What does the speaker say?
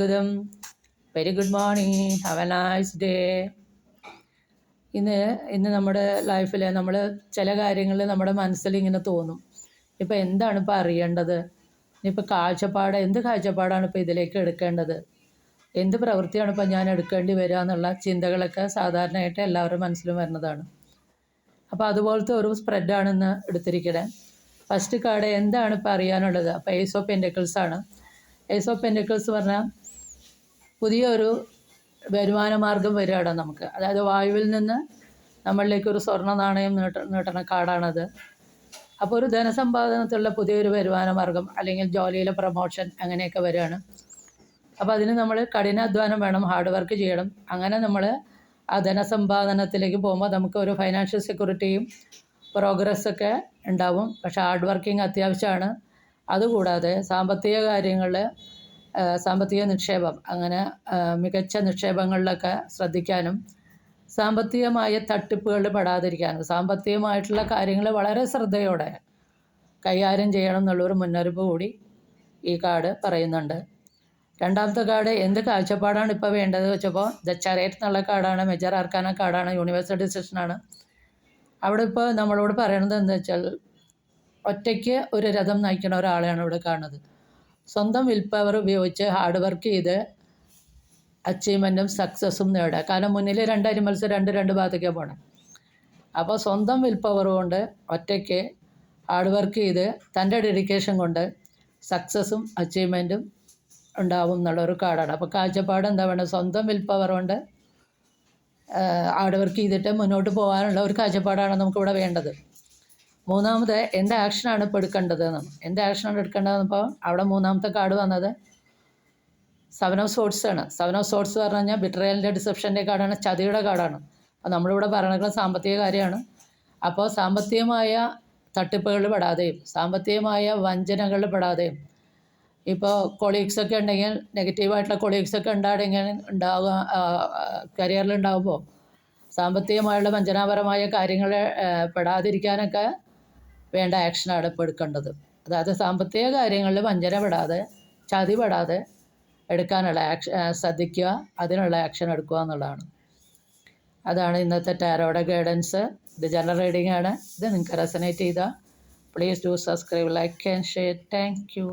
ഗുദം very good morning, have a nice day. ഇന്ന് നമ്മുടെ ലൈഫിൽ നമ്മൾ ചില കാര്യങ്ങൾ നമ്മുടെ മനസ്സിൽ ഇങ്ങനെ തോന്നും. ഇപ്പോൾ എന്താണ് ഇപ്പോൾ അറിയേണ്ടത്, ഇനിയിപ്പോൾ എന്ത് കാഴ്ചപ്പാടാണ് ഇപ്പോൾ ഇതിലേക്ക് എടുക്കേണ്ടത്, എന്ത് പ്രവൃത്തിയാണ് ഇപ്പോൾ ഞാൻ എടുക്കേണ്ടി വരിക എന്നുള്ള ചിന്തകളൊക്കെ സാധാരണയായിട്ട് എല്ലാവരുടെ മനസ്സിലും വരുന്നതാണ്. അപ്പോൾ അതുപോലത്തെ ഒരു സ്പ്രെഡാണ് ഇന്ന് എടുത്തിരിക്കണേ. ഫസ്റ്റ് കാർഡ് എന്താണ് ഇപ്പോൾ അറിയാനുള്ളത്? അപ്പോൾ ഏസ് ഓഫ് പെൻറ്റക്കിൾസ് ആണ്. ഏസ് ഓഫ് പെൻറ്റക്കിൾസ് പറഞ്ഞാൽ പുതിയൊരു വരുമാന മാർഗം വരികയാണ് നമുക്ക്. അതായത് വായുവിൽ നിന്ന് നമ്മളിലേക്ക് ഒരു സ്വർണ്ണ നാണയം നീട്ടുന്ന കാർഡാണത്. അപ്പോൾ ഒരു ധനസമ്പാദനത്തിലുള്ള പുതിയൊരു വരുമാന മാർഗം അല്ലെങ്കിൽ ജോലിയിലെ പ്രൊമോഷൻ അങ്ങനെയൊക്കെ വരികയാണ്. അപ്പോൾ അതിന് നമ്മൾ കഠിനാധ്വാനം വേണം, ഹാർഡ് വർക്ക് ചെയ്യണം. അങ്ങനെ നമ്മൾ ആ ധനസമ്പാദനത്തിലേക്ക് പോകുമ്പോൾ നമുക്ക് ഒരു ഫൈനാൻഷ്യൽ സെക്യൂരിറ്റിയും പ്രോഗ്രസ്സൊക്കെ ഉണ്ടാവും. പക്ഷേ ഹാർഡ് വർക്കിംഗ് അത്യാവശ്യമാണ്. അതുകൂടാതെ സാമ്പത്തിക കാര്യങ്ങളിൽ സാമ്പത്തിക നിക്ഷേപം, അങ്ങനെ മികച്ച നിക്ഷേപങ്ങളിലൊക്കെ ശ്രദ്ധിക്കാനും സാമ്പത്തികമായ തട്ടിപ്പുകളിൽ പെടാതിരിക്കാനും സാമ്പത്തികമായിട്ടുള്ള കാര്യങ്ങൾ വളരെ ശ്രദ്ധയോടെ കൈകാര്യം ചെയ്യണം എന്നുള്ളൊരു മുന്നറിയിപ്പ് കൂടി ഈ കാർഡ് പറയുന്നുണ്ട്. രണ്ടാമത്തെ കാർഡ് എന്ത് കാഴ്ചപ്പാടാണ് ഇപ്പോൾ വേണ്ടത് വെച്ചപ്പോൾ ദ ചാരിയറ്റ് എന്നുള്ള കാർഡാണ്. മേജർ ആർക്കാന കാർഡാണ്, യൂണിവേഴ്സൽ ഡിസിഷനാണ്. അവിടെ ഇപ്പോൾ നമ്മളോട് പറയണത് എന്താ വെച്ചാൽ ഒറ്റയ്ക്ക് ഒരു രഥം നയിക്കുന്ന ഒരാളെയാണ് ഇവിടെ കാണുന്നത്. സ്വന്തം വിൽ പവർ ഉപയോഗിച്ച് ഹാർഡ് വർക്ക് ചെയ്ത് അച്ചീവ്മെൻറ്റും സക്സസ്സും നേടുക. കാരണം മുന്നിൽ രണ്ട് അനിമൽസ് രണ്ട് ഭാഗത്തേക്കാണ് പോകണം. അപ്പോൾ സ്വന്തം വിൽ പവർ കൊണ്ട് ഒറ്റയ്ക്ക് ഹാർഡ് വർക്ക് ചെയ്ത് തൻ്റെ ഡെഡിക്കേഷൻ കൊണ്ട് സക്സസ്സും അച്ചീവ്മെൻറ്റും ഉണ്ടാവും എന്നുള്ളൊരു കാർഡാണ്. അപ്പോൾ കാഴ്ചപ്പാട് എന്താ വേണ്ടത്? സ്വന്തം വിൽ പവർ കൊണ്ട് ഹാർഡ് വർക്ക് ചെയ്തിട്ട് മുന്നോട്ട് പോകാനുള്ള ഒരു കാഴ്ചപ്പാടാണ് നമുക്കിവിടെ വേണ്ടത്. മൂന്നാമത് എന്ത് ആക്ഷനാണ് ഇപ്പോൾ എടുക്കേണ്ടതെന്ന്. എന്ത് ആക്ഷനാണ് എടുക്കേണ്ടതെന്നിപ്പോൾ അവിടെ മൂന്നാമത്തെ കാർഡ് വന്നത് സെവൻ ഓഫ് സോർട്സ് ആണ്. സെവൻ ഓഫ് സോർട്സ് പറഞ്ഞു കഴിഞ്ഞാൽ ബിട്രയലിൻ്റെ ഡിസെപ്ഷൻ്റെ കാർഡാണ്, ചതിയുടെ കാർഡാണ്. അപ്പോൾ നമ്മളിവിടെ പറയുന്നത് സാമ്പത്തിക കാര്യമാണ്. അപ്പോൾ സാമ്പത്തികമായ തട്ടിപ്പുകളിൽ പെടാതെയും സാമ്പത്തികമായ വഞ്ചനകളിൽ പെടാതെയും, ഇപ്പോൾ കൊളീഗ്സൊക്കെ ഉണ്ടെങ്കിൽ നെഗറ്റീവായിട്ടുള്ള കൊളീഗ്സൊക്കെ കരിയറിൽ ഉണ്ടാകുമ്പോൾ സാമ്പത്തികമായുള്ള വഞ്ചനാപരമായ കാര്യങ്ങൾ പെടാതിരിക്കാനൊക്കെ വേണ്ട ആക്ഷനാണ് ഇപ്പോൾ എടുക്കേണ്ടത്. അതായത് സാമ്പത്തിക കാര്യങ്ങളിൽ വഞ്ചന പെടാതെ ചതി പെടാതെ എടുക്കാനുള്ള ശ്രദ്ധിക്കുക, അതിനുള്ള ആക്ഷൻ എടുക്കുക എന്നുള്ളതാണ്. അതാണ് ഇന്നത്തെ ടാരോയുടെ ഗൈഡൻസ്. ഇത് ജനറൽ റീഡിംഗ് ആണ്. ഇത് നിങ്ങൾക്ക് റെസനേറ്റ് ചെയ്താൽ please do subscribe, like and share. Thank you.